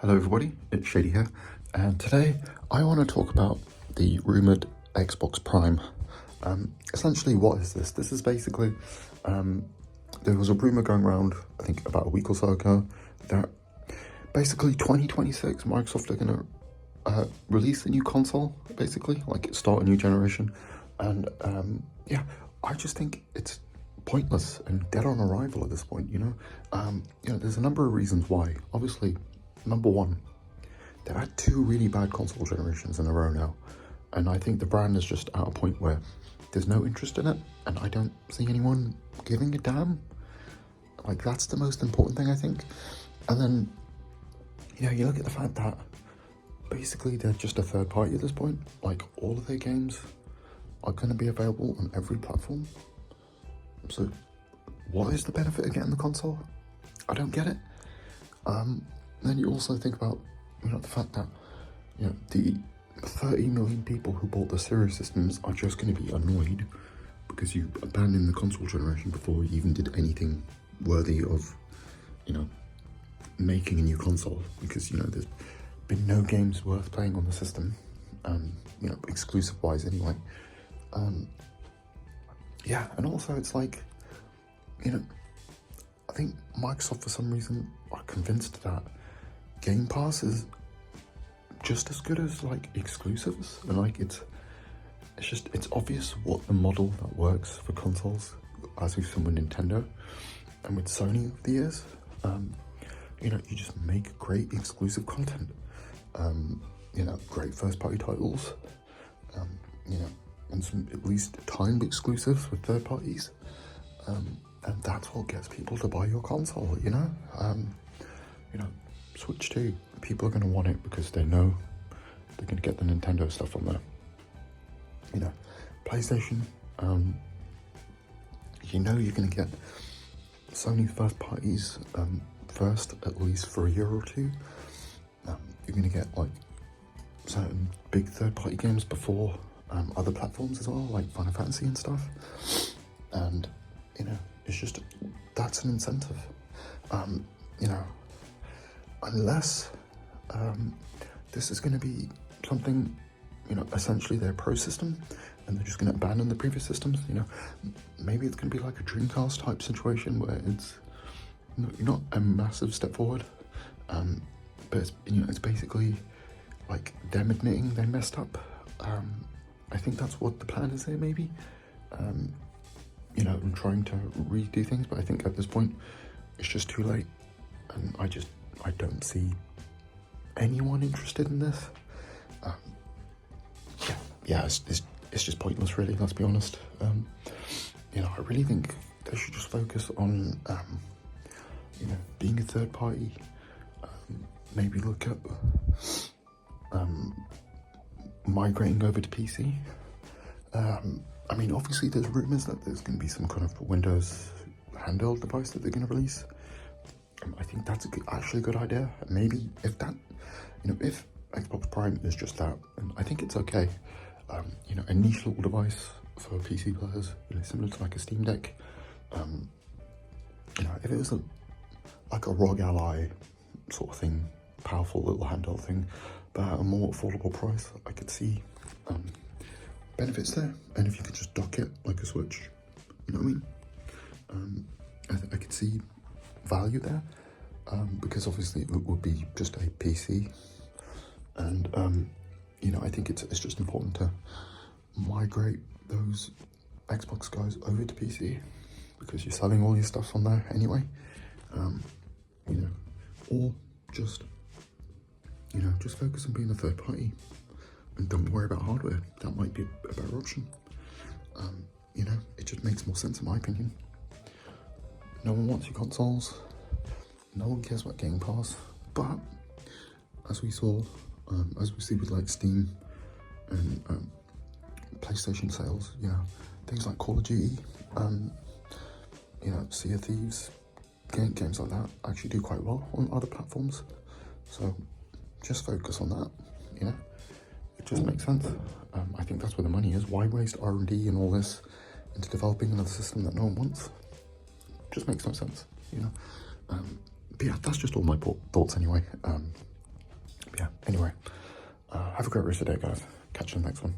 Hello everybody, it's Shady here, and today I want to talk about the rumoured Xbox Prime. Essentially, what is this? This is basically, there was a rumour going around, I think about a week or so ago, that basically 2026 Microsoft are going to release a new console, basically, like start a new generation, and yeah, I just think it's pointless and dead on arrival at this point, you know? There's a number of reasons why. Obviously, number one, they've had two really bad console generations in a row now, and I think the brand is just at a point where there's no interest in it, and I don't see anyone giving a damn. Like, that's the most important thing, I think. And then, you look at the fact that basically they're just a third party at this point. Like, all of their games are going to be available on every platform. So, what is the benefit of getting the console? I don't get it. Then you also think about, the fact that, the 30 million people who bought the Series systems are just going to be annoyed because you abandoned the console generation before you even did anything worthy of, making a new console, because, there's been no games worth playing on the system, exclusive-wise anyway. And also it's like, I think Microsoft for some reason are convinced that Game Pass is just as good as like exclusives, and like it's obvious what the model that works for consoles, as we've seen with Nintendo and with Sony over the years. You just make great exclusive content, great first party titles, and some at least timed exclusives with third parties, and that's what gets people to buy your console. Switch 2, people are going to want it because they know they're going to get the Nintendo stuff on there. PlayStation, you're going to get Sony first parties first, at least for a year or two. You're going to get like certain big third party games before other platforms as well, like Final Fantasy and stuff. And, it's just, that's an incentive. Unless this is going to be something, essentially their pro system, and they're just going to abandon the previous systems. Maybe it's going to be like a Dreamcast type situation where it's not a massive step forward, but it's basically like them admitting they messed up. I think that's what the plan is here, maybe. And trying to redo things, but I think at this point it's just too late, and I don't see anyone interested in this. It's just pointless, really. Let's be honest. I really think they should just focus on, being a third party. Maybe look at migrating over to PC. Obviously, there's rumors that there's going to be some kind of Windows handheld device that they're going to release. I think that's actually a good idea. Maybe if that, if Xbox Prime is just that, and I think it's okay. A niche little device for PC players, similar to like a Steam Deck. If it was like a ROG Ally sort of thing, powerful little handheld thing, but at a more affordable price, I could see benefits there. And if you could just dock it like a Switch, you know what I mean? I could see value there, because obviously it would be just a PC, and I think it's just important to migrate those Xbox guys over to PC, because you're selling all your stuff on there anyway, or just focus on being a third party and don't worry about hardware. That might be a better option. It just makes more sense in my opinion. No one wants your consoles, no one cares about Game Pass, but as we saw, as we see with like Steam and PlayStation sales, things like Call of Duty, Sea of Thieves, games like that actually do quite well on other platforms. So just focus on that, it just makes sense. I think that's where the money is. Why waste R&D and all this into developing another system that no one wants? Just makes no sense, But yeah, that's just all my thoughts anyway. Anyway, have a great rest of the day, guys. Catch you in the next one.